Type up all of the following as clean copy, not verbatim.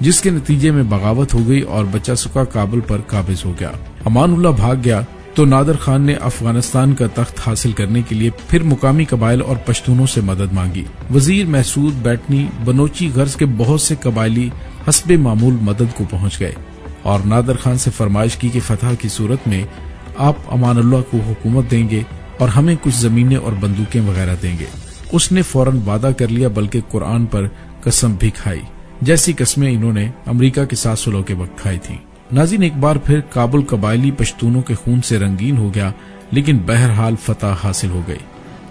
جس کے نتیجے میں بغاوت ہو گئی اور بچہ سکا کابل پر قابض ہو گیا۔ امان اللہ بھاگ گیا تو نادر خان نے افغانستان کا تخت حاصل کرنے کے لیے پھر مقامی قبائل اور پشتونوں سے مدد مانگی۔ وزیر محسود بیٹنی بنوچی غرض کے بہت سے قبائلی حسب معمول مدد کو پہنچ گئے اور نادر خان سے فرمائش کی کہ فتح کی صورت میں آپ امان اللہ کو حکومت دیں گے اور ہمیں کچھ زمینیں اور بندوقیں وغیرہ دیں گے۔ اس نے فوراً وعدہ کر لیا، بلکہ قرآن پر قسم بھی کھائی، جیسی قسمیں انہوں نے امریکہ کے ساتھ صلح کے وقت کھائی تھی۔ ناظرین، ایک بار پھر کابل قبائلی پشتونوں کے خون سے رنگین ہو گیا، لیکن بہرحال فتح حاصل ہو گئی،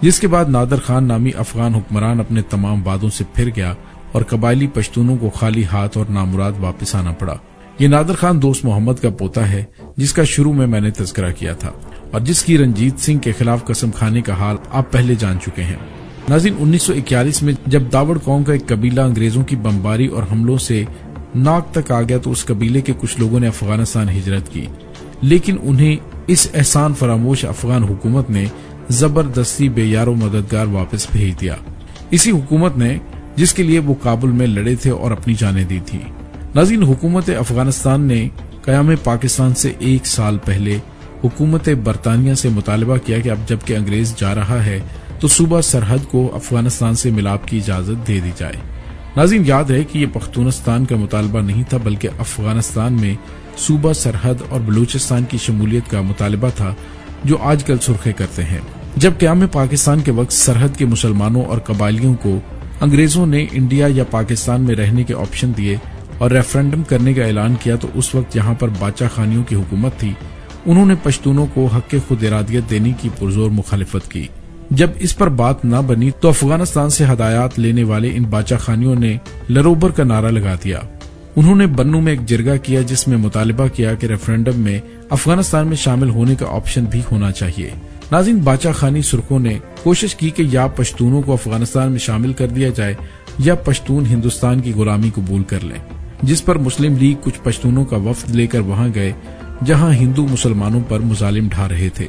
جس کے بعد نادر خان نامی افغان حکمران اپنے تمام وعدوں سے پھر گیا اور قبائلی پشتونوں کو خالی ہاتھ اور نامراد واپس آنا پڑا۔ یہ نادر خان دوست محمد کا پوتا ہے، جس کا شروع میں نے تذکرہ کیا تھا اور جس کی رنجیت سنگھ کے خلاف قسم کھانے کا حال آپ پہلے جان چکے ہیں۔ ناظرین، 1941 میں جب داوڑ قوم کا ایک قبیلہ انگریزوں کی بمباری اور حملوں سے ناک تک آ گیا تو اس قبیلے کے کچھ لوگوں نے افغانستان ہجرت کی، لیکن انہیں اس احسان فراموش افغان حکومت نے زبردستی بے یار و مددگار واپس بھیج دیا۔ اسی حکومت نے جس کے لیے وہ کابل میں لڑے تھے اور اپنی جانیں دی تھی۔ ناظرین، حکومت افغانستان نے قیام پاکستان سے 1 سال پہلے حکومت برطانیہ سے مطالبہ کیا کہ اب جبکہ انگریز جا رہا ہے تو صوبہ سرحد کو افغانستان سے ملاپ کی اجازت دے دی جائے۔ ناظرین، یاد ہے کہ یہ پختونستان کا مطالبہ نہیں تھا، بلکہ افغانستان میں صوبہ سرحد اور بلوچستان کی شمولیت کا مطالبہ تھا، جو آج کل سرخے کرتے ہیں۔ جب قیام پاکستان کے وقت سرحد کے مسلمانوں اور قبائلیوں کو انگریزوں نے انڈیا یا پاکستان میں رہنے کے آپشن دیے اور ریفرنڈم کرنے کا اعلان کیا، تو اس وقت یہاں پر باچا خانیوں کی حکومت تھی۔ انہوں نے پشتونوں کو حق خود ارادیت دینے کی پرزور مخالفت کی۔ جب اس پر بات نہ بنی تو افغانستان سے ہدایات لینے والے ان باچا خانیوں نے لروبر کا نعرہ لگا دیا۔ انہوں نے بنو میں ایک جرگہ کیا جس میں مطالبہ کیا کہ ریفرنڈم میں افغانستان میں شامل ہونے کا آپشن بھی ہونا چاہیے۔ ناظرین، باچا خانی سرخوں نے کوشش کی کہ یا پشتونوں کو افغانستان میں شامل کر دیا جائے یا پشتون ہندوستان کی غلامی قبول کر لیں، جس پر مسلم لیگ کچھ پشتونوں کا وفد لے کر وہاں گئے جہاں ہندو مسلمانوں پر مظالم ڈھا رہے تھے،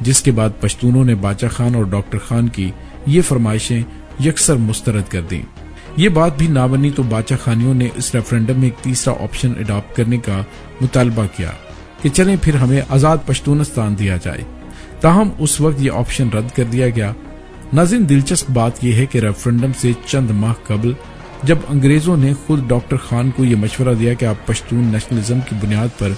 جس کے بعد پشتونوں نے باچا خان اور ڈاکٹر خان کی یہ فرمائشیں یکسر مسترد کر دیں۔ یہ بات بھی نہ بنی تو باچا خانیوں نے اس ریفرنڈم میں ایک تیسرا آپشن اڈاپٹ کرنے کا مطالبہ کیا کہ چلیں پھر ہمیں آزاد پشتونستان دیا جائے، تاہم اس وقت یہ آپشن رد کر دیا گیا۔ ناظرین، دلچسپ بات یہ ہے کہ ریفرنڈم سے چند ماہ قبل جب انگریزوں نے خود ڈاکٹر خان کو یہ مشورہ دیا کہ آپ پشتون نیشنلزم کی بنیاد پر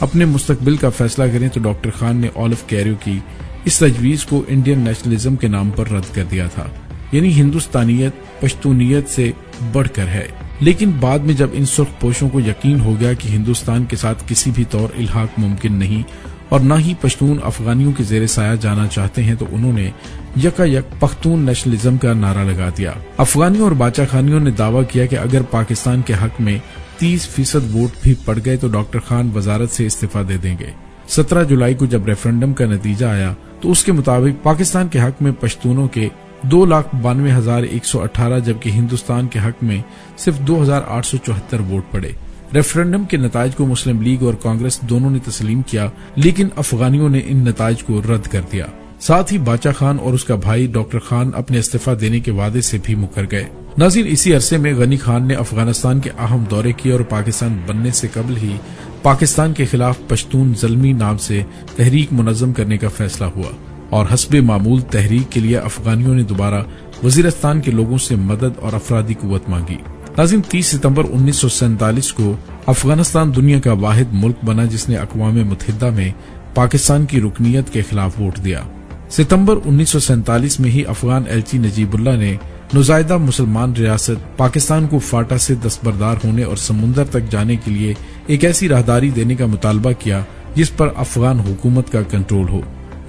اپنے مستقبل کا فیصلہ کریں، تو ڈاکٹر خان نے آلف کیریو کی اس تجویز کو انڈین نیشنلزم کے نام پر رد کر دیا تھا، یعنی ہندوستانیت پشتونیت سے بڑھ کر ہے۔ لیکن بعد میں جب ان سرخ پوشوں کو یقین ہو گیا کہ ہندوستان کے ساتھ کسی بھی طور الحاق ممکن نہیں اور نہ ہی پشتون افغانیوں کے زیر سایہ جانا چاہتے ہیں، تو انہوں نے یکا یک پختون نیشنلزم کا نعرہ لگا دیا۔ افغانیوں اور باچا خانیوں نے دعویٰ کیا کہ اگر پاکستان کے حق میں 30% ووٹ بھی پڑ گئے تو ڈاکٹر خان وزارت سے استعفیٰ دے دیں گے۔ 17 جولائی کو جب ریفرنڈم کا نتیجہ آیا تو اس کے مطابق پاکستان کے حق میں پشتونوں کے 2,92,118 جبکہ ہندوستان کے حق میں صرف 2,874 ووٹ پڑے۔ ریفرنڈم کے نتائج کو مسلم لیگ اور کانگریس دونوں نے تسلیم کیا، لیکن افغانیوں نے ان نتائج کو رد کر دیا۔ ساتھ ہی باچا خان اور اس کا بھائی ڈاکٹر خان اپنے استعفیٰ دینے کے وعدے سے بھی مکر گئے۔ ناظرین، اسی عرصے میں غنی خان نے افغانستان کے اہم دورے کیے اور پاکستان بننے سے قبل ہی پاکستان کے خلاف پشتون زلمی نام سے تحریک منظم کرنے کا فیصلہ ہوا اور حسب معمول تحریک کے لیے افغانیوں نے دوبارہ وزیرستان کے لوگوں سے مدد اور افرادی قوت مانگی۔ ناظرین، 30 ستمبر 1947 کو افغانستان دنیا کا واحد ملک بنا جس نے اقوام متحدہ میں پاکستان کی رکنیت کے خلاف ووٹ دیا۔ ستمبر 1947 میں ہی افغان ایلچی نجیب اللہ نے نوزائیدہ مسلمان ریاست پاکستان کو فاٹا سے دستبردار ہونے اور سمندر تک جانے کے لیے ایک ایسی راہداری دینے کا مطالبہ کیا جس پر افغان حکومت کا کنٹرول ہو،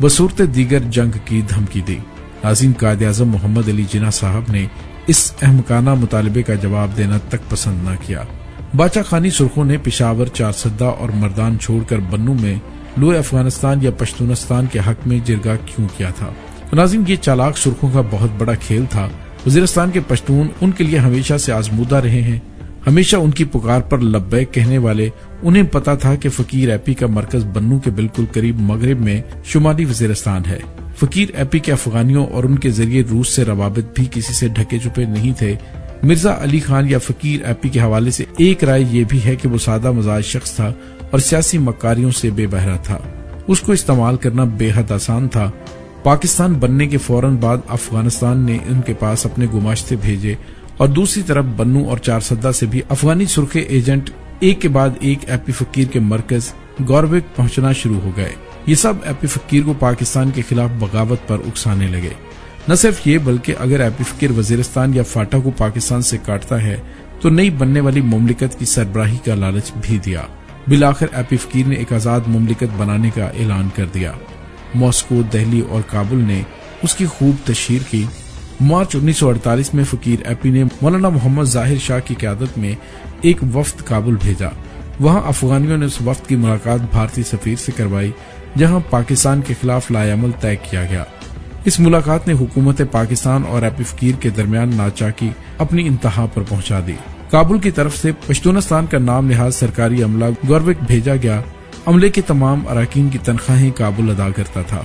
بصورت دیگر جنگ کی دھمکی دی۔ ناظرین، قائد اعظم محمد علی جناح صاحب نے اس احمقانہ مطالبے کا جواب دینا تک پسند نہ کیا۔ باچا خانی سرخوں نے پشاور، چارسدہ اور مردان چھوڑ کر بنو میں لوئے افغانستان یا پشتونستان کے حق میں جرگہ کیوں کیا تھا؟ ناظرین، یہ چالاک سرخوں کا بہت بڑا کھیل تھا۔ وزیرستان کے پشتون ان کے لیے ہمیشہ سے آزمودہ رہے ہیں، ہمیشہ ان کی پکار پر لبیک کہنے والے۔ انہیں پتا تھا کہ فقیر ایپی کا مرکز بنو کے بالکل قریب مغرب میں شمالی وزیرستان ہے۔ فقیر ایپی کے افغانیوں اور ان کے ذریعے روس سے روابط بھی کسی سے ڈھکے چھپے نہیں تھے، مرزا علی خان یا فقیر ایپی کے حوالے سے ایک رائے یہ بھی ہے کہ وہ سادہ مزاج شخص تھا اور سیاسی مکاریوں سے بے بہرہ تھا. اس کو استعمال کرنا بے حد آسان تھا. پاکستان بننے کے فوراً بعد افغانستان نے ان کے پاس اپنے گماشتے بھیجے اور دوسری طرف بنو اور چارسدہ سے بھی افغانی سرخ ایجنٹ ایک کے بعد ایک ایپی فقیر کے مرکز گوربیک پہنچنا شروع ہو گئے. یہ سب ایپی فقیر کو پاکستان کے خلاف بغاوت پر اکسانے لگے. نہ صرف یہ بلکہ اگر ایپی فقیر وزیرستان یا فاٹا کو پاکستان سے کاٹتا ہے تو نئی بننے والی مملکت کی سربراہی کا لالچ بھی دیا. بالآخر ایپی فقیر نے ایک آزاد مملکت بنانے کا اعلان کر دیا. ماسکو، دہلی اور کابل نے اس کی خوب تشہیر کی. مارچ 1948 میں فقیر ایپی نے مولانا محمد ظاہر شاہ کی قیادت میں ایک وفد کابل بھیجا. وہاں افغانیوں نے اس وفد کی ملاقات بھارتی سفیر سے کروائی جہاں پاکستان کے خلاف لائے عمل طے کیا گیا. اس ملاقات نے حکومت پاکستان اور ایپی فقیر کے درمیان ناچاکی اپنی انتہا پر پہنچا دی. کابل کی طرف سے پشتونستان کا نام نہاد سرکاری عملہ گوربیک بھیجا گیا. عملے کے تمام اراکین کی تنخواہیں کابل ادا کرتا تھا.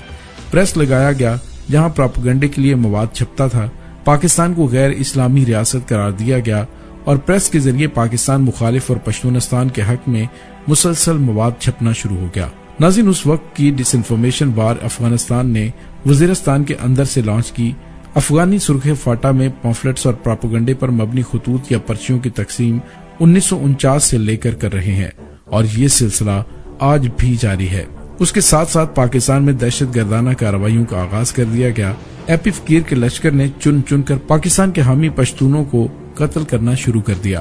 پریس لگایا گیا جہاں پراپیگنڈے کے لیے مواد چھپتا تھا. پاکستان کو غیر اسلامی ریاست قرار دیا گیا اور پریس کے ذریعے پاکستان مخالف اور پشتونستان کے حق میں مسلسل مواد چھپنا شروع ہو گیا. ناظرین، اس وقت کی ڈس انفارمیشن وار افغانستان نے وزیرستان کے اندر سے لانچ کی. افغانی سرخ فاٹا میں پامفلٹس اور پراپیگنڈے پر مبنی خطوط یا پرچیوں کی تقسیم 1949 سے لے کر رہے ہیں اور یہ سلسلہ آج بھی جاری ہے. اس کے ساتھ ساتھ پاکستان میں دہشت گردانہ کارروائیوں کا آغاز کر دیا گیا. ایپی فقیر کے لشکر نے چن کر پاکستان کے حامی پشتونوں کو قتل کرنا شروع کر دیا.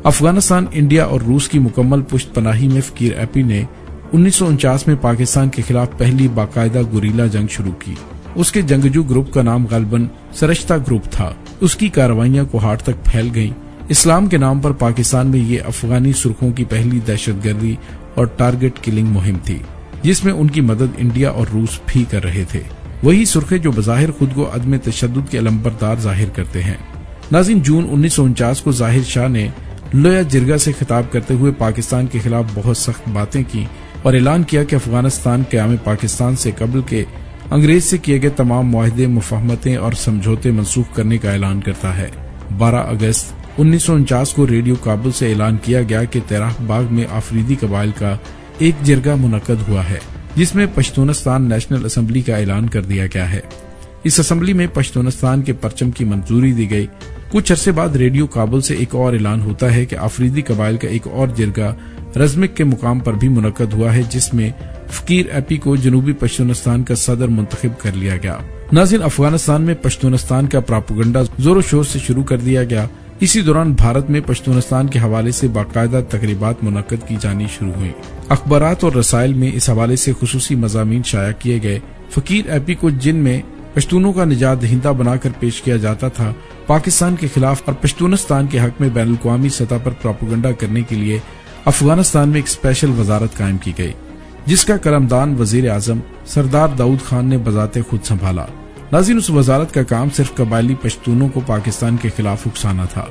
افغانستان، انڈیا اور روس کی مکمل پشت پناہی میں فقیر ایپی نے 1949 میں پاکستان کے خلاف پہلی باقاعدہ گوریلا جنگ شروع کی. اس کے جنگجو گروپ کا نام غالباً سرشتہ گروپ تھا. اس کی کارروائیاں کوہاٹ تک پھیل گئیں. اسلام کے نام پر پاکستان میں یہ افغانی سرخوں کی پہلی دہشت گردی اور ٹارگٹ کلنگ مہم تھی جس میں ان کی مدد انڈیا اور روس بھی کر رہے تھے. وہی سرخے جو بظاہر خود کو عدم تشدد کے علمبردار ظاہر کرتے ہیں. ناظرین، جون 1949 کو ظاہر شاہ نے لویا جرگا سے خطاب کرتے ہوئے پاکستان کے خلاف بہت سخت باتیں کی اور اعلان کیا کہ افغانستان قیام پاکستان سے قبل کے انگریز سے کیے گئے تمام معاہدے، مفاہمتیں اور سمجھوتے منسوخ کرنے کا اعلان کرتا ہے. 12 اگست 1949 کو ریڈیو کابل سے اعلان کیا گیا کہ تیراہ باغ میں آفریدی قبائل کا ایک جرگہ منعقد ہوا ہے جس میں پشتونستان نیشنل اسمبلی کا اعلان کر دیا گیا ہے. اس اسمبلی میں پشتونستان کے پرچم کی منظوری دی گئی. کچھ عرصے بعد ریڈیو کابل سے ایک اور اعلان ہوتا ہے کہ آفریدی قبائل کا ایک اور جرگہ رزمک کے مقام پر بھی منعقد ہوا ہے جس میں فقیر ایپی کو جنوبی پشتونستان کا صدر منتخب کر لیا گیا. ناظرین، افغانستان میں پشتونستان کا پراپیگنڈا زور و شور سے شروع کر دیا گیا. اسی دوران بھارت میں پشتونستان کے حوالے سے باقاعدہ تقریبات منعقد کی جانی شروع ہوئی. اخبارات اور رسائل میں اس حوالے سے خصوصی مضامین شائع کیے گئے. فقیر ایپی کو جن میں پشتونوں کا نجات دہندہ بنا کر پیش کیا جاتا تھا، پاکستان کے خلاف اور پشتونستان کے حق میں بین الاقوامی سطح پر پراپیگنڈا کرنے کے لیے افغانستان میں ایک اسپیشل وزارت قائم کی گئی جس کا قلمدان وزیر اعظم سردار داؤد خان نے بذات خود سنبھالا. ناظرین، اس وزارت کا کام صرف قبائلی پشتونوں کو پاکستان کے خلاف اکسانا تھا.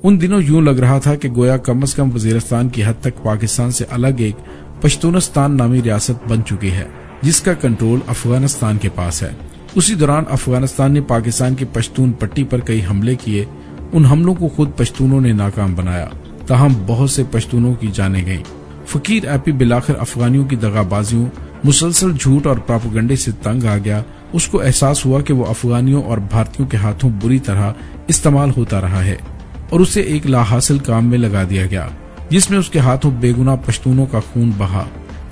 ان دنوں یوں لگ رہا تھا کہ گویا کم از کم وزیرستان کی حد تک پاکستان سے الگ ایک پشتونستان نامی ریاست بن چکی ہے جس کا کنٹرول افغانستان کے پاس ہے. اسی دوران افغانستان نے پاکستان کی پشتون پٹی پر کئی حملے کیے. ان حملوں کو خود پشتونوں نے ناکام بنایا، تاہم بہت سے پشتونوں کی جانیں گئیں. فقیر ایپی بالآخر افغانیوں کی دغا بازیوں، مسلسل جھوٹ اور پراپیگنڈے سے تنگ آ گیا. اس کو احساس ہوا کہ وہ افغانیوں اور بھارتیوں کے ہاتھوں بری طرح استعمال ہوتا رہا ہے اور اسے ایک لا حاصل کام میں لگا دیا گیا جس میں اس کے ہاتھوں بے گناہ پشتونوں کا خون بہا.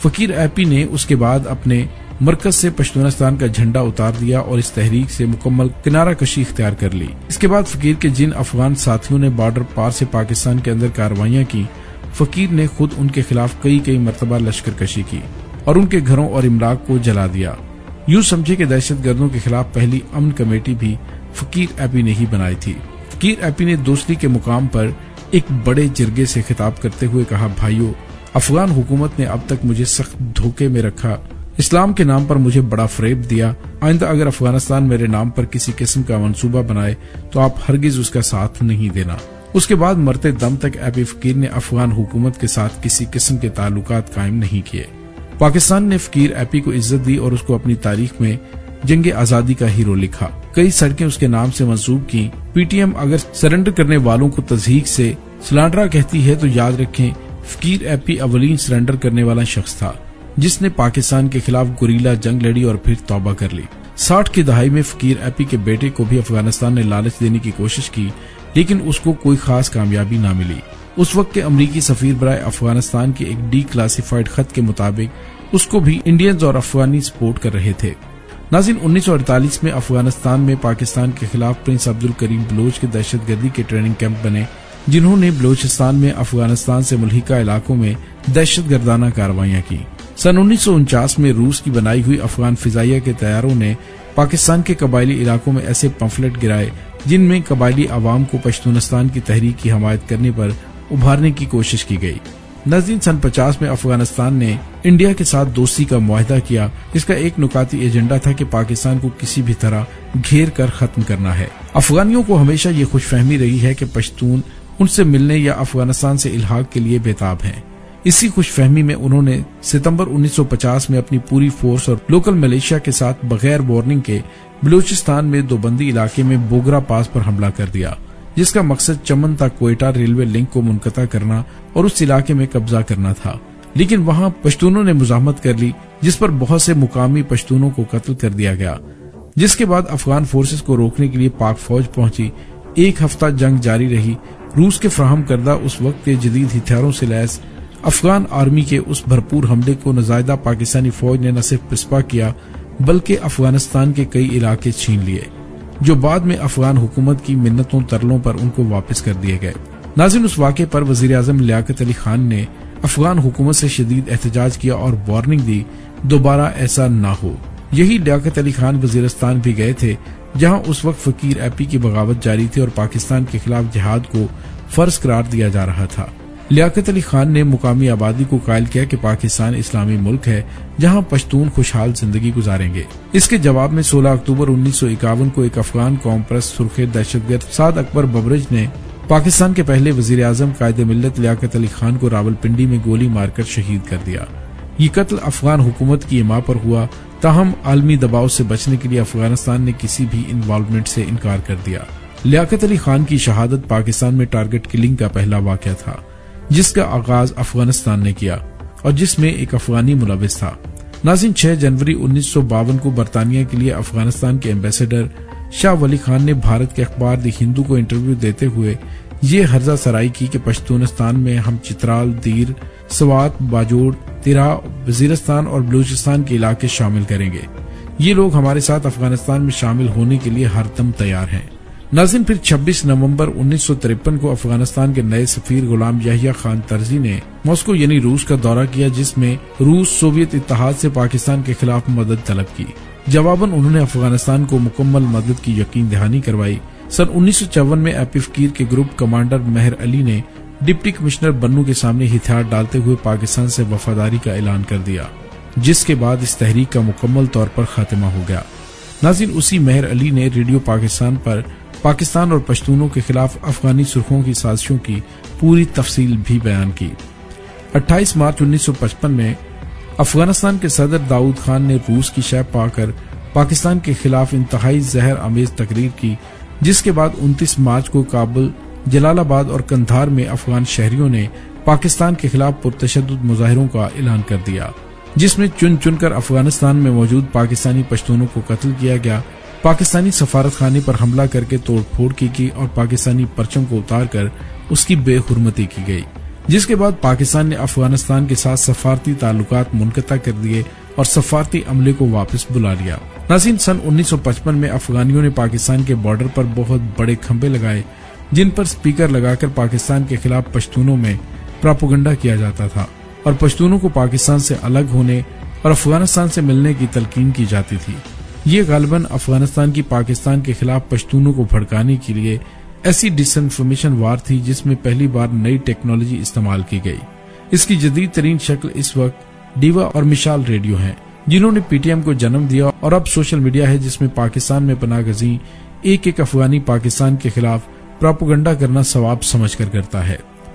فقیر ایپی نے اس کے بعد اپنے مرکز سے پشتونستان کا جھنڈا اتار دیا اور اس تحریک سے مکمل کنارہ کشی اختیار کر لی. اس کے بعد فقیر کے جن افغان ساتھیوں نے بارڈر پار سے پاکستان کے اندر کارروائیاں کی، فقیر نے خود ان کے خلاف کئی مرتبہ لشکر کشی کی اور ان کے گھروں اور املاک کو جلا دیا. یوں سمجھے کہ دہشت گردوں کے خلاف پہلی امن کمیٹی بھی فقیر ایپی نے ہی بنائی تھی. فقیر ایپی نے دوسری کے مقام پر ایک بڑے جرگے سے خطاب کرتے ہوئے کہا، بھائیو، افغان حکومت نے اب تک مجھے سخت دھوکے میں رکھا، اسلام کے نام پر مجھے بڑا فریب دیا. آئندہ اگر افغانستان میرے نام پر کسی قسم کا منصوبہ بنائے تو آپ ہرگز اس کا ساتھ نہیں دینا. اس کے بعد مرتے دم تک ایپی فقیر نے افغان حکومت کے ساتھ کسی قسم کے تعلقات قائم نہیں کیے. پاکستان نے فقیر ایپی کو عزت دی اور اس کو اپنی تاریخ میں جنگ آزادی کا ہیرو لکھا، کئی سڑکیں اس کے نام سے منسوب کی۔ پی ٹی ایم اگر سرنڈر کرنے والوں کو تضحیک سے سلانڈرا کہتی ہے تو یاد رکھیں فقیر ایپی اولین سرنڈر کرنے والا شخص تھا جس نے پاکستان کے خلاف گوریلا جنگ لڑی اور پھر توبہ کر لی۔ 60 کی دہائی میں فقیر ایپی کے بیٹے کو بھی افغانستان نے لالچ دینے کی کوشش کی لیکن اس کو کوئی خاص کامیابی نہ ملی۔ اس وقت کے امریکی سفیر برائے افغانستان کے ایک ڈی کلاسیفائڈ خط کے مطابق اس کو بھی انڈینز اور افغانی سپورٹ کر رہے تھے۔ ناظرین، 1948 میں افغانستان میں پاکستان کے خلاف پرنس عبدالکریم بلوچ کے دہشت گردی کے ٹریننگ کیمپ بنے جنہوں نے بلوچستان میں افغانستان سے ملحقہ علاقوں میں دہشت گردانہ کارروائیاں کی۔ سن 1949 میں روس کی بنائی ہوئی افغان فضائیہ کے طیاروں نے پاکستان کے قبائلی علاقوں میں ایسے پمفلٹ گرائے جن میں قبائلی عوام کو پشتونستان کی تحریک کی حمایت کرنے پر ابھارنے کی کوشش کی گئی۔ ناظرین، سن 50 میں افغانستان نے انڈیا کے ساتھ دوستی کا معاہدہ کیا جس کا ایک نکاتی ایجنڈا تھا کہ پاکستان کو کسی بھی طرح گھیر کر ختم کرنا ہے۔ افغانیوں کو ہمیشہ یہ خوش فہمی رہی ہے کہ پشتون ان سے ملنے یا افغانستان سے الحاق کے لیے بےتاب ہیں۔ اسی خوش فہمی میں انہوں نے ستمبر 1950 میں اپنی پوری فورس اور لوکل ملیشیا کے ساتھ بغیر وارننگ کے بلوچستان میں دوبندی علاقے میں بوگرا پاس پر حملہ کر دیا جس کا مقصد چمن تا کوئٹہ ریلوے لنک کو منقطع کرنا اور اس علاقے میں قبضہ کرنا تھا، لیکن وہاں پشتونوں نے مزاحمت کر لی جس پر بہت سے مقامی پشتونوں کو قتل کر دیا گیا، جس کے بعد افغان فورسز کو روکنے کے لیے پاک فوج پہنچی۔ ایک ہفتہ جنگ جاری رہی۔ روس کے فراہم کردہ اس وقت کے جدید ہتھیاروں سے لیس افغان آرمی کے اس بھرپور حملے کو نزائیدہ پاکستانی فوج نے نہ صرف پسپا کیا بلکہ افغانستان کے کئی علاقے چھین لیے جو بعد میں افغان حکومت کی منتوں ترلوں پر ان کو واپس کر دیے گئے۔ ناظرین، اس واقعے پر وزیر اعظم لیاقت علی خان نے افغان حکومت سے شدید احتجاج کیا اور وارننگ دی دوبارہ ایسا نہ ہو۔ یہی لیاقت علی خان وزیرستان بھی گئے تھے جہاں اس وقت فقیر ایپی کی بغاوت جاری تھی اور پاکستان کے خلاف جہاد کو فرض قرار دیا جا رہا تھا۔ لیاقت علی خان نے مقامی آبادی کو قائل کیا کہ پاکستان اسلامی ملک ہے جہاں پشتون خوشحال زندگی گزاریں گے۔ اس کے جواب میں 16 اکتوبر 1951 کو ایک افغان قوم پرست سرخیر دہشت گرد سعد اکبر ببرج نے پاکستان کے پہلے وزیر اعظم قائد ملت لیاقت علی خان کو راولپنڈی میں گولی مار کر شہید کر دیا۔ یہ قتل افغان حکومت کی اما پر ہوا، تاہم عالمی دباؤ سے بچنے کے لیے افغانستان نے کسی بھی انوالومنٹ سے انکار کر دیا۔ لیاقت علی خان کی شہادت پاکستان میں ٹارگٹ کلنگ کا پہلا واقعہ تھا جس کا آغاز افغانستان نے کیا اور جس میں ایک افغانی ملوث تھا۔ ناظرین، 6 جنوری 1952 کو برطانیہ کے لیے افغانستان کے ایمبیسڈر شاہ ولی خان نے بھارت کے اخبار دی ہندو کو انٹرویو دیتے ہوئے یہ ہرزہ سرائی کی کہ پشتونستان میں ہم چترال، دیر، سوات، باجوڑ، تیرا، وزیرستان اور بلوچستان کے علاقے شامل کریں گے۔ یہ لوگ ہمارے ساتھ افغانستان میں شامل ہونے کے لیے ہر دم تیار ہیں۔ ناظرین، پھر 26 نومبر 1953 کو افغانستان کے نئے سفیر غلام یحییٰ خان طرزی نے ماسکو یعنی روس کا دورہ کیا جس میں روس سوویت اتحاد سے پاکستان کے خلاف مدد طلب کی۔ جواباً انہوں نے افغانستان کو مکمل مدد کی یقین دہانی کروائی۔ سن 1954 میں ایپی فقیر کے گروپ کمانڈر مہر علی نے ڈپٹی کمشنر بنو کے سامنے ہتھیار ڈالتے ہوئے پاکستان سے وفاداری کا اعلان کر دیا جس کے بعد اس تحریک کا مکمل طور پر خاتمہ ہو گیا۔ ناظرین، اسی مہر علی نے ریڈیو پاکستان پر پاکستان اور پشتونوں کے خلاف افغانی سرخوں کی سازشوں کی پوری تفصیل بھی بیان کی۔ 28 مارچ 1955 میں افغانستان کے صدر داؤد خان نے روس کی شہ پا کر پاکستان کے خلاف انتہائی زہر آمیز تقریر کی جس کے بعد 29 مارچ کو کابل، جلال آباد اور قندھار میں افغان شہریوں نے پاکستان کے خلاف پرتشدد مظاہروں کا اعلان کر دیا جس میں چن چن کر افغانستان میں موجود پاکستانی پشتونوں کو قتل کیا گیا، پاکستانی سفارت خانے پر حملہ کر کے توڑ پھوڑ کی گئی اور پاکستانی پرچم کو اتار کر اس کی بے حرمتی کی گئی، جس کے بعد پاکستان نے افغانستان کے ساتھ سفارتی تعلقات منقطع کر دیے اور سفارتی عملے کو واپس بلا لیا۔ ناظرین، سن 1955 میں افغانیوں نے پاکستان کے بارڈر پر بہت بڑے کھمبے لگائے جن پر سپیکر لگا کر پاکستان کے خلاف پشتونوں میں پراپوگنڈا کیا جاتا تھا اور پشتونوں کو پاکستان سے الگ ہونے اور افغانستان سے ملنے کی تلقین کی جاتی تھی۔ یہ غالباً افغانستان کی پاکستان کے خلاف پشتونوں کو بھڑکانے کے لیے ایسی ڈس انفارمیشن وار تھی جس میں پہلی بار نئی ٹیکنالوجی استعمال کی گئی۔ اس کی جدید ترین شکل اس وقت ڈیوا اور مشال ریڈیو ہیں جنہوں نے پی ٹی ایم کو جنم دیا اور اب سوشل میڈیا ہے جس میں پاکستان میں پناہ گزین ایک افغانی پاکستان کے خلاف پراپوگنڈا کرنا ثواب سمجھ کر کرتا ہے۔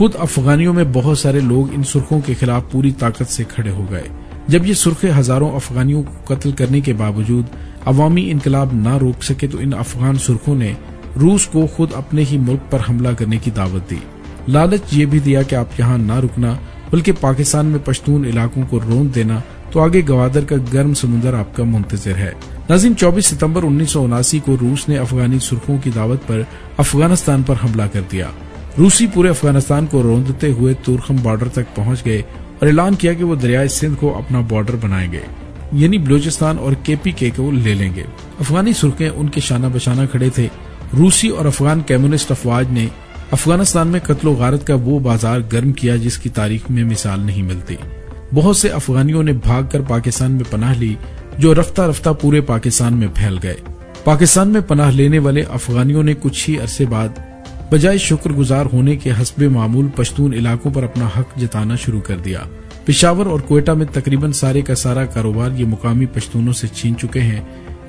خود افغانیوں میں بہت سارے لوگ ان سرخوں کے خلاف پوری طاقت سے کھڑے ہو گئے۔ جب یہ سرخے ہزاروں افغانیوں کو قتل کرنے کے باوجود عوامی انقلاب نہ روک سکے تو ان افغان سرخوں نے روس کو خود اپنے ہی ملک پر حملہ کرنے کی دعوت دی۔ لالچ یہ بھی دیا کہ آپ یہاں نہ رکنا بلکہ پاکستان میں پشتون علاقوں کو روند دینا تو آگے گوادر کا گرم سمندر آپ کا منتظر ہے۔ ناظرین، 24 ستمبر 1979 کو روس نے افغانی سرخوں کی دعوت پر افغانستان پر حملہ کر دیا۔ روسی پورے افغانستان کو روندتے ہوئے تورخم بارڈر تک پہنچ گئے اور اعلان کیا کہ وہ دریائے سندھ کو اپنا بارڈر بنائیں گے، یعنی بلوچستان اور KPK کو لے لیں گے۔ افغانی سرخے ان کے شانہ بشانہ کھڑے تھے۔ روسی اور افغان کمیونسٹ افواج نے افغانستان میں قتل و غارت کا وہ بازار گرم کیا جس کی تاریخ میں مثال نہیں ملتی۔ بہت سے افغانیوں نے بھاگ کر پاکستان میں پناہ لی، جو رفتہ رفتہ پورے پاکستان میں پھیل گئے۔ پاکستان میں پناہ لینے والے افغانیوں نے کچھ ہی عرصے بعد بجائے شکر گزار ہونے کے حسب معمول پشتون علاقوں پر اپنا حق جتانا شروع کر دیا۔ پشاور اور کوئٹہ میں تقریباً سارے کا سارا کاروبار یہ مقامی پشتونوں سے چھین چکے ہیں۔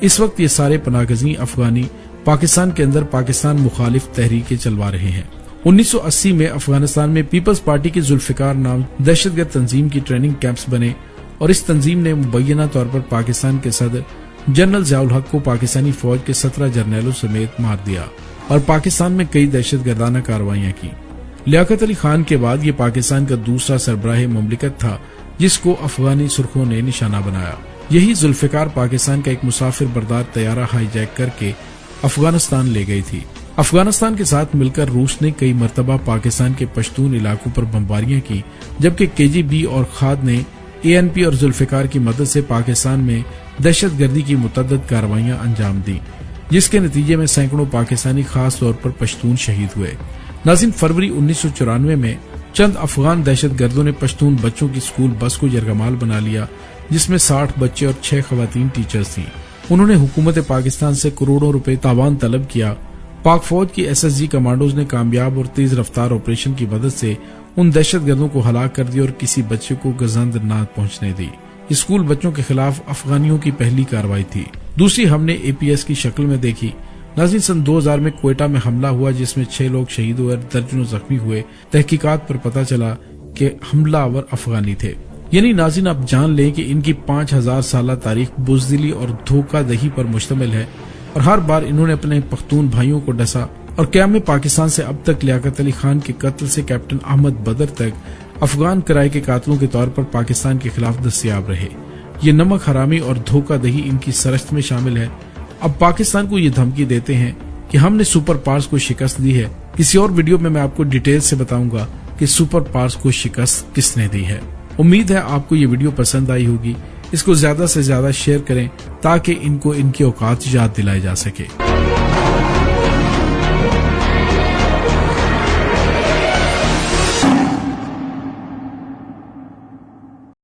اس وقت یہ سارے پناہ گزین افغانی پاکستان کے اندر پاکستان مخالف تحریکیں چلوا رہے ہیں۔ 1980 میں افغانستان میں پیپلز پارٹی کے ذوالفقار نام دہشت گرد تنظیم کی ٹریننگ کیمپس بنے اور اس تنظیم نے مبینہ طور پر پاکستان کے صدر جنرل ضیاء الحق کو پاکستانی فوج کے 17 جرنیلوں سمیت مار دیا اور پاکستان میں کئی دہشت گردانہ کارروائیاں کی۔ لیاقت علی خان کے بعد یہ پاکستان کا دوسرا سربراہ مملکت تھا جس کو افغانی سرخوں نے نشانہ بنایا۔ یہی ذوالفقار پاکستان کا ایک مسافر بردار طیارہ ہائی جیک کر کے افغانستان لے گئی تھی۔ افغانستان کے ساتھ مل کر روس نے کئی مرتبہ پاکستان کے پشتون علاقوں پر بمباریاں کی، جبکہ KGB اور خاد نے ANP اور ذوالفقار کی مدد سے پاکستان میں دہشت گردی کی متعدد کارروائیاں انجام دیں، جس کے نتیجے میں سینکڑوں پاکستانی خاص طور پر پشتون شہید ہوئے۔ ناظرین، فروری 1994 میں چند افغان دہشت گردوں نے پشتون بچوں کی سکول بس کو یرغمال بنا لیا، جس میں 60 بچے اور 6 خواتین ٹیچرز تھیں۔ انہوں نے حکومت پاکستان سے کروڑوں روپے تاوان طلب کیا۔ پاک فوج کی SSG کمانڈوز نے کامیاب اور تیز رفتار آپریشن کی مدد سے ان دہشت گردوں کو ہلاک کر دیا اور کسی بچے کو گزند نہ پہنچنے دی۔ اسکول بچوں کے خلاف افغانیوں کی پہلی کارروائی تھی۔ دوسری ہم نے APS کی شکل میں دیکھی۔ ناظرین، سن 2000 میں کوئٹہ میں حملہ ہوا جس میں 6 لوگ شہید ہوئے اور درجنوں زخمی ہوئے۔ تحقیقات پر پتہ چلا کہ حملہ آور افغانی تھے۔ یعنی ناظرین، آپ جان لیں کہ ان کی 5000 سالہ تاریخ بزدلی اور دھوکہ دہی پر مشتمل ہے اور ہر بار انہوں نے اپنے پختون بھائیوں کو ڈسا اور قیام پاکستان سے اب تک لیاقت علی خان کے قتل سے کیپٹن احمد بدر تک افغان کرائے کے قاتلوں کے طور پر پاکستان کے خلاف دستیاب رہے۔ یہ نمک حرامی اور دھوکہ دہی ان کی سرشت میں شامل ہے۔ اب پاکستان کو یہ دھمکی دیتے ہیں کہ ہم نے سپر پاورز کو شکست دی ہے۔ کسی اور ویڈیو میں آپ کو ڈیٹیل سے بتاؤں گا کہ سپر پاورز کو شکست کس نے دی ہے۔ امید ہے آپ کو یہ ویڈیو پسند آئی ہوگی۔ اس کو زیادہ سے زیادہ شیئر کریں تاکہ ان کو ان کی اوقات یاد دلائی جا سکے۔